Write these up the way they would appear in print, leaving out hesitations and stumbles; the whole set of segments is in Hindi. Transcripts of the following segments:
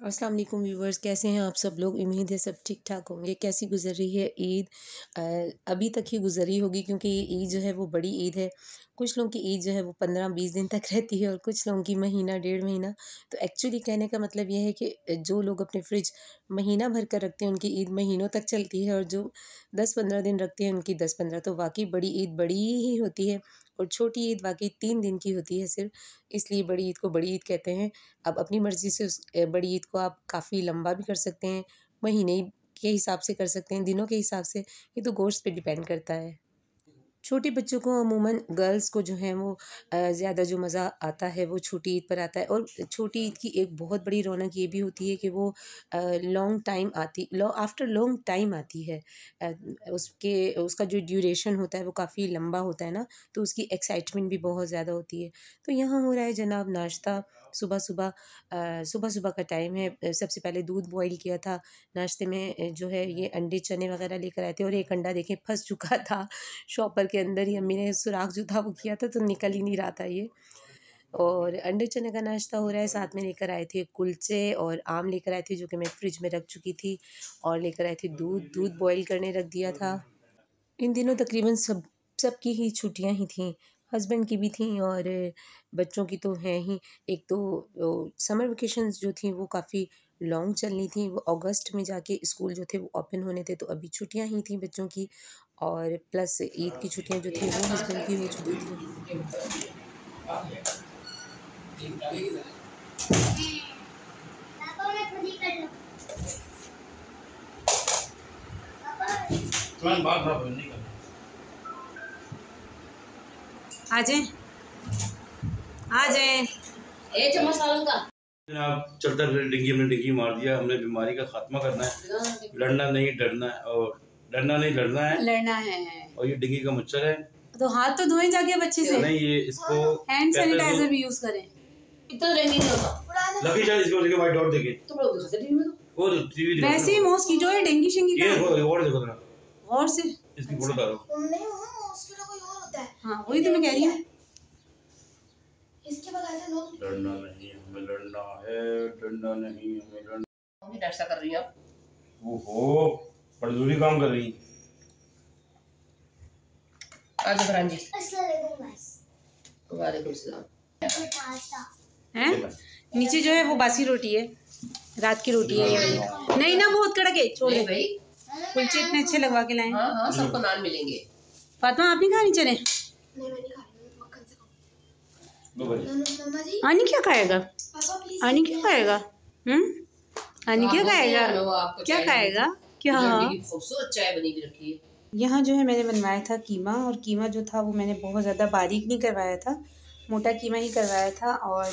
अस्सलाम वालेकुम व्यूवर्स, कैसे हैं आप सब लोग। उम्मीद है सब ठीक ठाक होंगे। कैसी गुजर रही है ईद? अभी तक ही गुजरी होगी क्योंकि ये ईद जो है वो बड़ी ईद है। कुछ लोगों की ईद जो है वो 15-20 दिन तक रहती है और कुछ लोगों की महीना 1.5 महीना। तो एक्चुअली कहने का मतलब ये है कि जो लोग अपने फ्रिज महीना भर कर रखते हैं उनकी ईद महीनों तक चलती है, और जो 10-15 दिन रखते हैं उनकी 10-15। तो वाकई बड़ी ईद बड़ी ही होती है और छोटी ईद वाकई 3 दिन की होती है सिर्फ, इसलिए बड़ी ईद को बड़ी ईद कहते हैं। अब अपनी मर्ज़ी से उस बड़ी ईद को आप काफ़ी लंबा भी कर सकते हैं, महीने के हिसाब से कर सकते हैं, दिनों के हिसाब से। ये तो गोश्त पे डिपेंड करता है। छोटे बच्चों को अमूमन गर्ल्स को जो है वो ज़्यादा जो मज़ा आता है वो छोटी ईद पर आता है। और छोटी ईद की एक बहुत बड़ी रौनक ये भी होती है कि वो लॉन्ग टाइम आती आफ्टर लॉन्ग टाइम आती है। अ, उसके उसका जो ड्यूरेशन होता है वो काफ़ी लंबा होता है ना, तो उसकी एक्साइटमेंट भी बहुत ज़्यादा होती है। तो यहाँ हो रहा है जनाब नाश्ता। सुबह सुबह का टाइम है। सबसे पहले दूध बॉईल किया था। नाश्ते में जो है ये अंडे चने वगैरह लेकर आए थे, और एक अंडा देखें फंस चुका था शॉपर के अंदर ही। अम्मी ने सुराख जो था वो किया था तो निकल ही नहीं रहा था ये। और अंडे चने का नाश्ता हो रहा है। साथ में लेकर आए थे कुलचे और आम लेकर आए थे जो कि मैं फ्रिज में रख चुकी थी, और लेकर आए थे दूध। दूध बॉईल करने रख दिया था। इन दिनों तकरीबन सबकी ही छुट्टियां ही थीं। हस्बैंड की भी थीं और बच्चों की तो हैं ही। एक तो समर वेकेशंस जो थी वो काफ़ी लॉन्ग चलनी थी। वो अगस्त में जाके स्कूल जो थे वो ओपन होने थे, तो अभी छुट्टियां ही थी बच्चों की। और प्लस ईद की छुट्टियां जो थी वो हस्बैंड की हो चुकी थी। आ जाए आ जाए। एक चम्मच सालन का जनाब चलता फिर डिग्गी हमने डिग्गी मार दिया। हमने बीमारी का खात्मा करना है, लड़ना नहीं डरना है, और डरना नहीं लड़ना है, लड़ना है। और ये डिग्गी का मच्छर है तो हाथ तो धोए जाके बच्चे से। नहीं, ये इसको हैंड सैनिटाइजर भी यूज करें। इतना रेंगी नहीं होता लगी जाए। इसको देखिए व्हाइट डॉट देखे तो बड़ा गुस्सा टीवी में। तो वो टीवी वैसे ही मॉस्किटो है, डेंगू शेंगी ये का। देखो और देखो जरा और से इसकी फोटो डालो। नहीं मम्मा मॉस्किटो कोई और होता है। हाँ वही तो मैं कह रही हूँ। इसके बगैर से नो लड़ना नहीं हमें लड़ना है, डरना नहीं हमें लड़ना। मम्मी ऐसा कर रही है आप। ओहो बड़ी काम कर रही। आज फरहान जी। अस्सलाम वालेकुम गाइस। वालेकुम सलाम। पास्ता हैं नीचे जो है वो बासी रोटी है, रात की रोटी है ये वाली। नहीं ना बहुत कड़क है, छोड़ दे भाई। कुलचे इतने अच्छे लगवा के लाए। हाँ हाँ सबको नान मिलेंगे। फातिमा आप नहीं खानी चले? नहीं मैं नहीं खा रही, मक्खन से खाऊं। मम्मा जी आनी क्या खाएगा? पापा प्लीज आनी क्या खाएगा? आनी क्या खाएगा? क्या खाएगा? क्या? खूबसूरत चाय बनी भी रखी है। यहाँ जो है मैंने बनवाया था कीमा, और कीमा जो था वो मैंने बहुत ज़्यादा बारीक नहीं करवाया था, मोटा कीमा ही करवाया था। और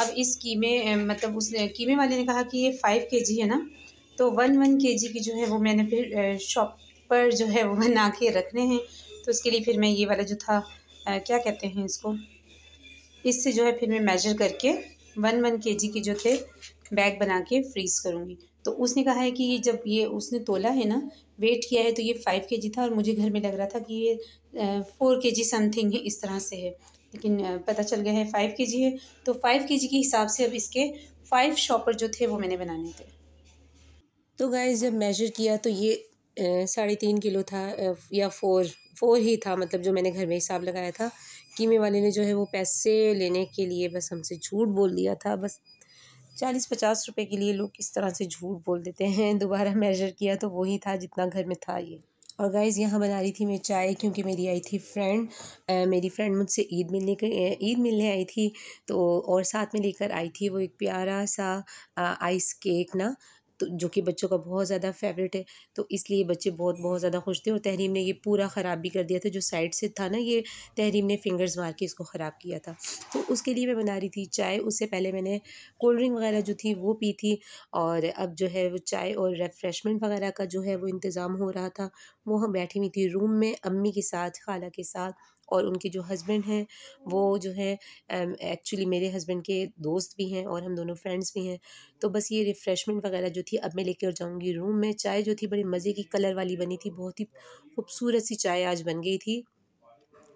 अब इस कीमे मतलब उसने कीमे वाले ने कहा कि ये 5 kg है ना, तो 1 kg की जो है वो मैंने फिर शॉप पर जो है वो बना के रखने हैं। तो उसके लिए फिर मैं ये वाला जो था क्या कहते हैं इसको, इससे जो है फिर मैं मेजर करके 1 kg के जो थे बैग बना के फ्रीज़ करूँगी। तो उसने कहा है कि ये जब ये उसने तोला है ना, वेट किया है, तो ये 5 kg था, और मुझे घर में लग रहा था कि ये 4 kg समथिंग है, इस तरह से है। लेकिन पता चल गया है 5 kg है। तो 5 kg के हिसाब से अब इसके 5 शॉपर जो थे वो मैंने बनाने थे। तो गाइस जब मेजर किया तो ये 3.5 किलो था, या 4 ही था, मतलब जो मैंने घर में हिसाब लगाया था। कीमे वाले ने जो है वो पैसे लेने के लिए बस हमसे झूठ बोल दिया था। बस 40-50 रुपए के लिए लोग इस तरह से झूठ बोल देते हैं। दोबारा मेजर किया तो वही था जितना घर में था ये। और गाइज़ यहाँ बना रही थी मैं चाय, क्योंकि मेरी आई थी फ्रेंड। मेरी फ्रेंड मुझसे ईद मिलने आई थी। तो और साथ में लेकर आई थी वो एक प्यारा सा आइस केक ना, तो जो कि बच्चों का बहुत ज़्यादा फेवरेट है। तो इसलिए बच्चे बहुत बहुत ज़्यादा खुश थे, और तहरीम ने ये पूरा ख़राब भी कर दिया था। जो साइड से था ना, ये तहरीम ने फिंगर्स मार के इसको ख़राब किया था। तो उसके लिए मैं बना रही थी चाय। उससे पहले मैंने कोल्ड ड्रिंक वगैरह जो थी वो पी थी, और अब जो है वो चाय और रिफ़्रेशमेंट वगैरह का जो है वो इंतज़ाम हो रहा था। वो हम बैठी हुई थी रूम में अम्मी के साथ, खाला के साथ, और उनके जो हस्बैंड हैं वो जो है एक्चुअली मेरे हस्बैंड के दोस्त भी हैं, और हम दोनों फ्रेंड्स भी हैं। तो बस ये रिफ़्रेशमेंट वगैरह जो थी अब मैं लेकर जाऊंगी रूम में। चाय जो थी बड़ी मज़े की कलर वाली बनी थी, बहुत ही खूबसूरत सी चाय आज बन गई थी।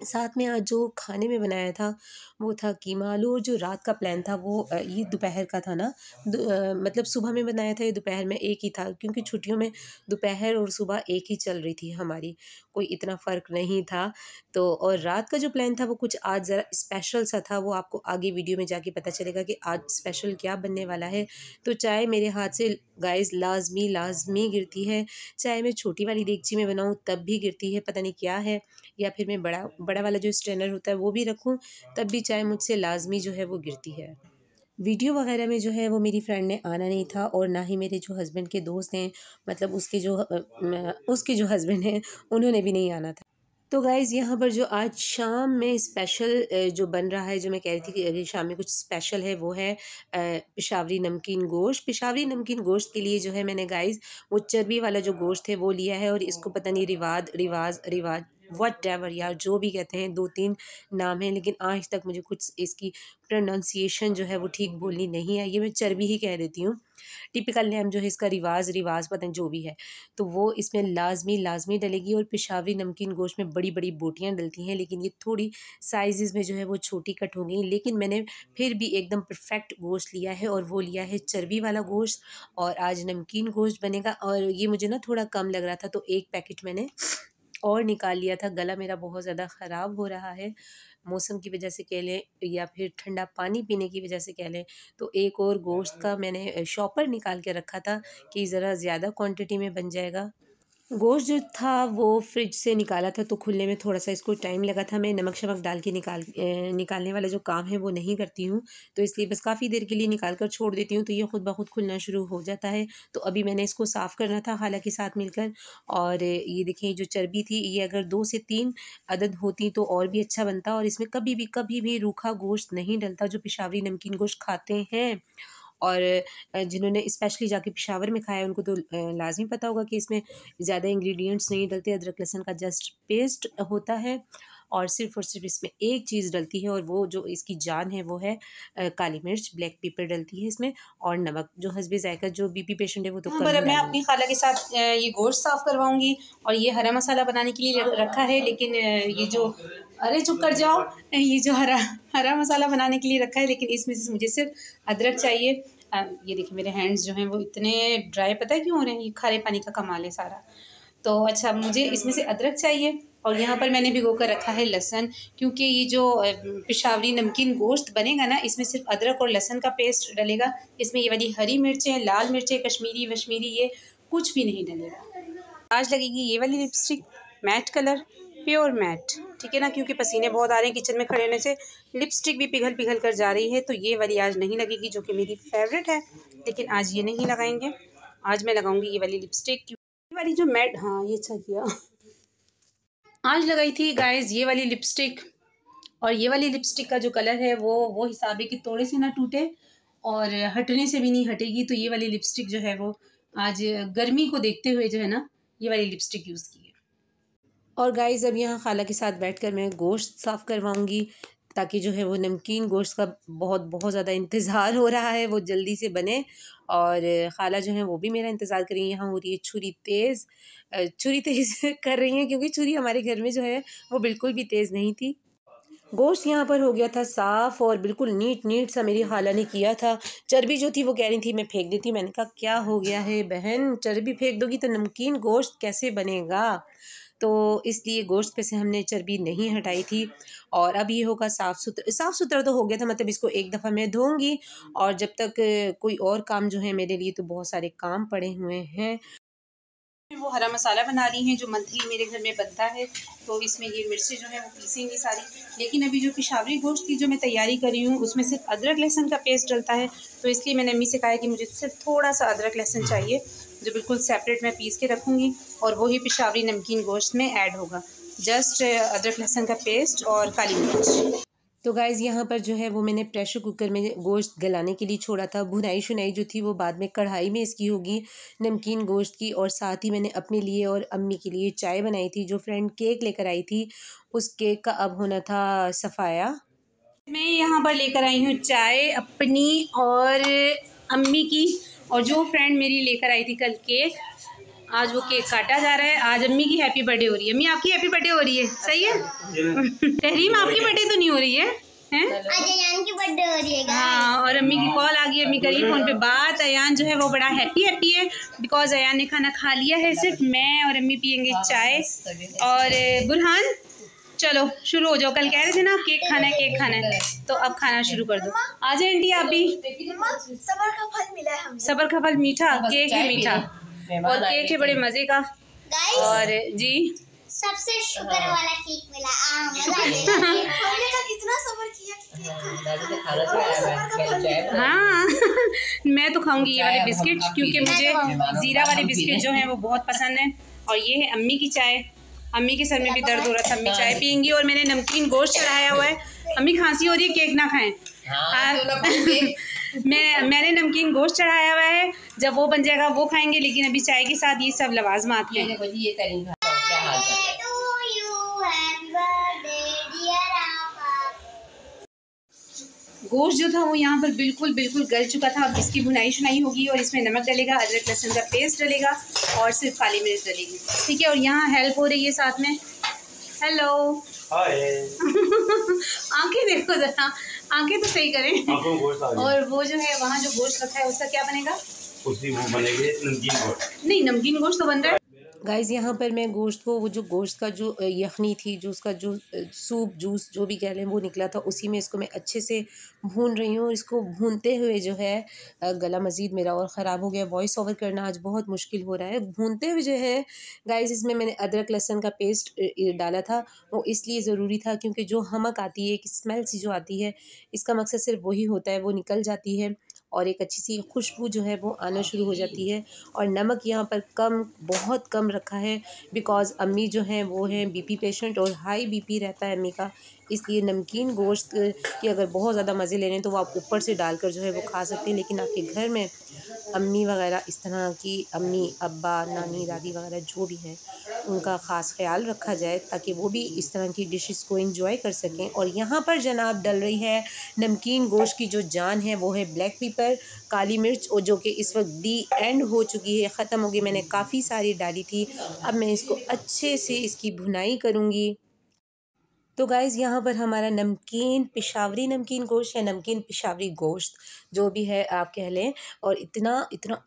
साथ में आज जो खाने में बनाया था वो था कीमा आलू, और जो रात का प्लान था वो ये दोपहर का था ना, मतलब सुबह में बनाया था, ये दोपहर में एक ही था, क्योंकि छुट्टियों में दोपहर और सुबह एक ही चल रही थी हमारी, कोई इतना फ़र्क नहीं था। तो और रात का जो प्लान था वो कुछ आज ज़रा स्पेशल सा था, वो आपको आगे वीडियो में जाके पता चलेगा कि आज स्पेशल क्या बनने वाला है। तो चाय मेरे हाथ से गाइस लाजमी गिरती है, चाहे मैं छोटी वाली देगची में बनाऊँ तब भी गिरती है, पता नहीं क्या है, या फिर मैं बड़ा वाला जो स्ट्रेनर होता है वो भी रखूँ तब भी चाय मुझसे लाजमी जो है वो गिरती है। वीडियो वगैरह में जो है वो मेरी फ्रेंड ने आना नहीं था, और ना ही मेरे जो हस्बैंड के दोस्त हैं, मतलब उसके जो हस्बैंड हैं उन्होंने भी नहीं आना था। तो गाइज़ यहाँ पर जो आज शाम में स्पेशल जो बन रहा है, जो मैं कह रही थी कि अगली शाम में कुछ स्पेशल है, वो है पेशावरी नमकीन गोश्त। पेशावरी नमकीन गोश्त के लिए जो है मैंने गाइज़ वो चर्बी वाला जो गोश्त है वो लिया है, और इसको पता नहीं रिवाज व्हाटएवर यार जो भी कहते हैं, 2-3 नाम हैं, लेकिन आज तक मुझे कुछ इसकी प्रोनाउंसिएशन जो है वो ठीक बोलनी नहीं आई है, मैं चर्बी ही कह देती हूँ। टिपिकल नेम जो है इसका रिवाज पता नहीं जो भी है, तो वो इसमें लाजमी डलेगी। और पेशावरी नमकीन गोश्त में बड़ी बड़ी बोटियाँ डलती हैं, लेकिन ये थोड़ी साइज़ में जो है वो छोटी कट हो गई, लेकिन मैंने फिर भी एकदम परफेक्ट गोश्त लिया है, और वो लिया है चर्बी वाला गोश्त। और आज नमकीन गोश्त बनेगा, और ये मुझे ना थोड़ा कम लग रहा था, तो एक पैकेट मैंने और निकाल लिया था। गला मेरा बहुत ज़्यादा ख़राब हो रहा है, मौसम की वजह से कह लें या फिर ठंडा पानी पीने की वजह से कह लें, तो एक और गोश्त का मैंने शॉपर निकाल के रखा था कि ज़रा ज़्यादा क्वांटिटी में बन जाएगा। गोश्त जो था वो फ्रिज से निकाला था, तो खुलने में थोड़ा सा इसको टाइम लगा था। मैं नमक शमक डाल के निकालने वाला जो काम है वो नहीं करती हूँ, तो इसलिए बस काफ़ी देर के लिए निकाल कर छोड़ देती हूँ, तो ये खुद ब खुद खुलना शुरू हो जाता है। तो अभी मैंने इसको साफ़ करना था खाला के साथ मिलकर, और ये देखिए जो चर्बी थी, ये अगर 2 से 3 अदद होती तो और भी अच्छा बनता। और इसमें कभी भी रूखा गोश्त नहीं डलता। जो पेशावरी नमकीन गोश्त खाते हैं और जिन्होंने स्पेशली जाके पेशावर में खाया है उनको तो लाजमी पता होगा कि इसमें ज़्यादा इंग्रेडिएंट्स नहीं डलते, अदरक लहसुन का जस्ट पेस्ट होता है, और सिर्फ इसमें एक चीज़ डलती है, और वो जो इसकी जान है वो है काली मिर्च, ब्लैक पेपर डलती है इसमें, और नमक। जो हस्बे जायका जो बीपी पेशेंट है वो तो पर अब मैं अपनी खाला के साथ ये गोश्त साफ़ करवाऊंगी, और ये हरा मसाला बनाने के लिए रखा है, लेकिन ये जो अरे चुप कर जाओ, ये जो हरा मसाला बनाने के लिए रखा है, लेकिन इसमें से मुझे सिर्फ अदरक चाहिए। ये देखिए मेरे हैंड्स जो हैं वो इतने ड्राई, पता है क्यों हो रहे हैं, ये खारे पानी का कमाल है सारा। तो अच्छा, मुझे इसमें से अदरक चाहिए, और यहाँ पर मैंने भिगो कर रखा है लहसुन, क्योंकि ये जो पेशावरी नमकीन गोश्त बनेगा ना, इसमें सिर्फ अदरक और लहसुन का पेस्ट डलेगा। इसमें ये वाली हरी मिर्चें, लाल मिर्चें, कश्मीरी वश्मीरी, ये कुछ भी नहीं डलेगा। आज लगेगी ये वाली lipstick, matte colour, pure matte, ठीक है ना, क्योंकि पसीने बहुत आ रहे हैं किचन में खड़े होने से, लिपस्टिक भी पिघल कर जा रही है, तो ये वाली आज नहीं लगेगी, जो कि मेरी फेवरेट है, लेकिन आज ये नहीं लगाएंगे। आज मैं लगाऊंगी ये वाली लिपस्टिक, ये वाली जो मैट, हाँ ये अच्छा किया, आज लगाई थी गाइस ये वाली लिपस्टिक। और ये वाली लिपस्टिक का जो कलर है वो हिसाब है कि थोड़े से ना टूटे और हटने से भी नहीं हटेगी, तो ये वाली लिपस्टिक जो है वो आज गर्मी को देखते हुए जो है ना, ये वाली लिपस्टिक यूज़ की है। और गाइज़ अब यहाँ खाला के साथ बैठकर मैं गोश्त साफ़ करवाऊँगी, ताकि जो है वो नमकीन गोश्त का बहुत ज़्यादा इंतज़ार हो रहा है, वो जल्दी से बने। और खाला जो है वो भी मेरा इंतज़ार कर रही है। यहाँ हो रही है छुरी तेज़ कर रही हैं, क्योंकि छुरी हमारे घर में जो है वो बिल्कुल भी तेज़ नहीं थी। गोश्त यहाँ पर हो गया था साफ़ और बिल्कुल नीट सा मेरी खाला ने किया था। चर्बी जो थी वो कह रही थी मैं फेंक देती, मैंने कहा क्या हो गया है बहन, चर्बी फेंक दोगी तो नमकीन गोश्त कैसे बनेगा। तो इसलिए गोश्त पे से हमने चर्बी नहीं हटाई थी। और अब ये होगा साफ़ सुथरा तो हो गया था, मतलब इसको एक दफ़ा मैं धोऊंगी, और जब तक कोई और काम जो है मेरे लिए तो बहुत सारे काम पड़े हुए हैं। वो हरा मसाला बना रही हैं जो मंथली मेरे घर में बनता है, तो इसमें ये मिर्चें जो है वो पीसेंगी सारी। लेकिन अभी जो पेशावरी गोश्त की जो मैं तैयारी कर रही हूँ उसमें सिर्फ अदरक लहसुन का पेस्ट डलता है, तो इसलिए मैंने अम्मी से कहा है कि मुझे सिर्फ थोड़ा सा अदरक लहसुन चाहिए, जो बिल्कुल सेपरेट मैं पीस के रखूँगी, और वही पेशावरी नमकीन गोश्त में ऐड होगा। जस्ट अदरक लहसुन का पेस्ट और काली मिर्च। तो गाइज़ यहाँ पर जो है वो मैंने प्रेशर कुकर में गोश्त गलाने के लिए छोड़ा था। भुनाई शुनाई जो थी वो बाद में कढ़ाई में इसकी होगी नमकीन गोश्त की। और साथ ही मैंने अपने लिए और अम्मी के लिए चाय बनाई थी। जो फ्रेंड केक लेकर आई थी उस केक का अब होना था सफ़ाया। मैं यहाँ पर लेकर आई हूँ चाय अपनी और अम्मी की, और जो फ्रेंड मेरी लेकर आई थी कल केक, आज वो केक काटा जा रहा है। आज अम्मी की हैप्पी बर्थडे हो रही है। अम्मी आपकी हैप्पी बर्थडे हो रही है, सही है? तहरीम आपकी बर्थडे तो नहीं हो रही है? आज अयान की बर्थडे हो रही है। हाँ, और अम्मी की कॉल आ गई, अम्मी करी फ़ोन पे बात। अयान जो है वो बड़ा हैप्पी है बिकॉज अयान ने खाना खा लिया है। सिर्फ मैं और अम्मी पियेंगे चाय। और बुरहान चलो शुरू हो जाओ, कल कह रहे थे ना केक खाना है, तो अब खाना शुरू कर दो। आ जाए आंटी आप भी। सबर का फल मिला है हमें। सबर का फल मीठा, केक है मीठा और केक है बड़े मज़े का। और जी सबसे शुगर वाला केक मिला। हमने का कितना सबर किया हाँ मैं तो खाऊंगी ये वाले बिस्किट, क्योंकि मुझे ज़ीरा वाले बिस्किट जो हैं वो बहुत पसंद हैं। और ये है अम्मी की चाय। अम्मी के सर में भी दर्द हो रहा था, अम्मी चाय पियेंगी। और मैंने नमकीन गोश्त चढ़ाया हुआ है। अम्मी खांसी हो रही है, केक ना खाएं। मैंने नमकीन गोश्त चढ़ाया हुआ है, जब वो बन जाएगा वो खाएंगे, लेकिन अभी चाय के साथ ये सब लवाजमात हैं। गोश्त जो था वो यहाँ पर बिल्कुल गल चुका था। अब इसकी भुनाई शुनाई होगी और इसमें नमक डलेगा, अदरक लहसुन का पेस्ट डलेगा और सिर्फ काली मिर्च डलेगी, ठीक है। और यहाँ हेल्प हो रही है साथ में। हेलो आंखें देखो जरा, आंखें तो सही करें। और वो जो है वहाँ जो गोश्त रखा है उसका क्या बनेगा? उसकी वो बनेगी नमकीन गोश्त। नहीं, नमकीन गोश्त तो बन रहा है। गाइज़ यहाँ पर मैं गोश्त को, वो जो गोश्त का जो यखनी थी, जो उसका जो सूप जूस जो भी कह लें वो निकला था, उसी में इसको मैं अच्छे से भून रही हूँ। और इसको भूनते हुए जो है गला मज़ीद मेरा और ख़राब हो गया। वॉइस ओवर करना आज बहुत मुश्किल हो रहा है। भूनते हुए जो है गाइज़ इसमें मैंने अदरक लहसुन का पेस्ट डाला था। वो इसलिए ज़रूरी था क्योंकि जो हमक आती है, एक स्मेल सी जो आती है, इसका मकसद सिर्फ वही होता है, वो निकल जाती है और एक अच्छी सी खुशबू जो है वो आना शुरू हो जाती है। और नमक यहाँ पर बहुत कम रखा है बिकॉज़ अम्मी जो हैं वो हैं बीपी पेशेंट और हाई बीपी रहता है अम्मी का, इसलिए नमकीन गोश्त की अगर बहुत ज़्यादा मज़े लेने तो वो आप ऊपर से डालकर जो है वो खा सकते हैं। लेकिन आपके घर में अम्मी वगैरह इस तरह की, अम्मी अब्बा नानी दादी वगैरह जो भी हैं, उनका ख़ास ख्याल रखा जाए ताकि वो भी इस तरह की डिशेस को एंजॉय कर सकें। और यहाँ पर जनाब डल रही है नमकीन गोश्त की जो जान है, वो है ब्लैक पेपर, काली मिर्च, और जो कि इस वक्त दी एंड हो चुकी है, ख़त्म हो गई। मैंने काफ़ी सारी डाली थी। अब मैं इसको अच्छे से इसकी भुनाई करूँगी। तो गाइज़ यहाँ पर हमारा नमकीन पेशावरी नमकीन गोश्त या नमकीन पेशावरी गोश्त जो भी है आप कह लें, और इतना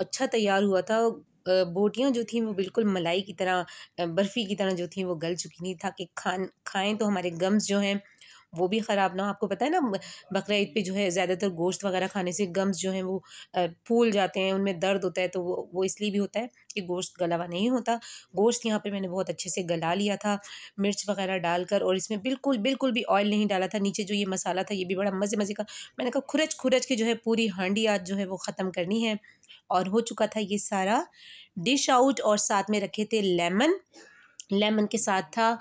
अच्छा तैयार हुआ था। बोटियाँ जो थीं वो बिल्कुल मलाई की तरह, बर्फ़ी की तरह जो थीं वो गल चुकी थी, ताकि खाएँ तो हमारे गम्स जो हैं वो भी ख़राब ना हो। आपको पता है ना बकरा ईद पे जो है ज़्यादातर गोश्त वगैरह खाने से गम्स जो हैं वो फूल जाते हैं, उनमें दर्द होता है। तो वो इसलिए भी होता है कि गोश्त गला हुआ नहीं होता। गोश्त यहाँ पे मैंने बहुत अच्छे से गला लिया था मिर्च वगैरह डालकर, और इसमें बिल्कुल भी ऑयल नहीं डाला था। नीचे जो ये मसाला था ये भी बड़ा मज़े का, मैंने कहा खुरच के जो है पूरी हांडी आज जो है वो ख़त्म करनी है। और हो चुका था ये सारा डिश आउट। और साथ में रखे थे लेमन के साथ था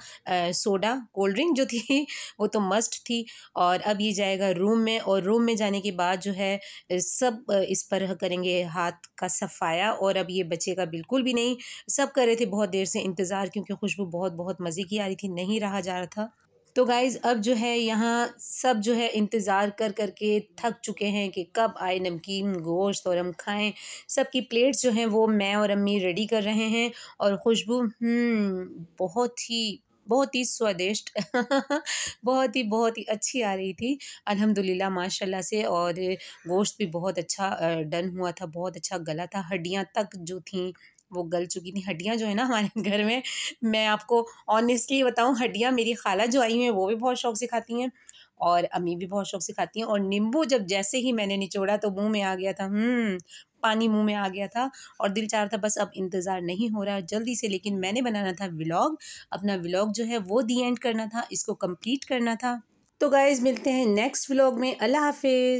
सोडा, कोल्ड ड्रिंक जो थी वो तो मस्ट थी। और अब ये जाएगा रूम में, और रूम में जाने के बाद जो है सब इस पर करेंगे हाथ का सफाया। और अब ये बचेगा बिल्कुल भी नहीं। सब कर रहे थे बहुत देर से इंतज़ार, क्योंकि खुशबू बहुत मज़े की आ रही थी, नहीं रहा जा रहा था। तो गाइज़ अब जो है यहाँ सब जो है इंतज़ार कर के थक चुके हैं कि कब आए नमकीन गोश्त और हम खाएं। सबकी प्लेट्स जो हैं वो मैं और अम्मी रेडी कर रहे हैं, और खुशबू बहुत ही स्वादिष्ट बहुत ही अच्छी आ रही थी अल्हम्दुलिल्लाह माशाल्लाह से। और गोश्त भी बहुत अच्छा डन हुआ था, बहुत अच्छा गला था। हड्डियाँ तक जो थीं वो गल चुकी थी। हड्डियाँ जो है ना हमारे घर में, मैं आपको ऑनेस्टली बताऊँ, हड्डियाँ मेरी खाला जो आई हैं वो भी बहुत शौक़ से खाती हैं और अम्मी भी बहुत शौक़ से खाती हैं। और नींबू जब जैसे ही मैंने निचोड़ा तो मुंह में आ गया था, पानी मुंह में आ गया था। और दिल चाह रहा था बस अब इंतज़ार नहीं हो रहा जल्दी से, लेकिन मैंने बनाना था व्लॉग, अपना व्लॉग जो है वो दी एंड करना था, इसको कंप्लीट करना था। तो गाइज़ मिलते हैं नेक्स्ट व्लॉग में। अल्लाह हाफिज़।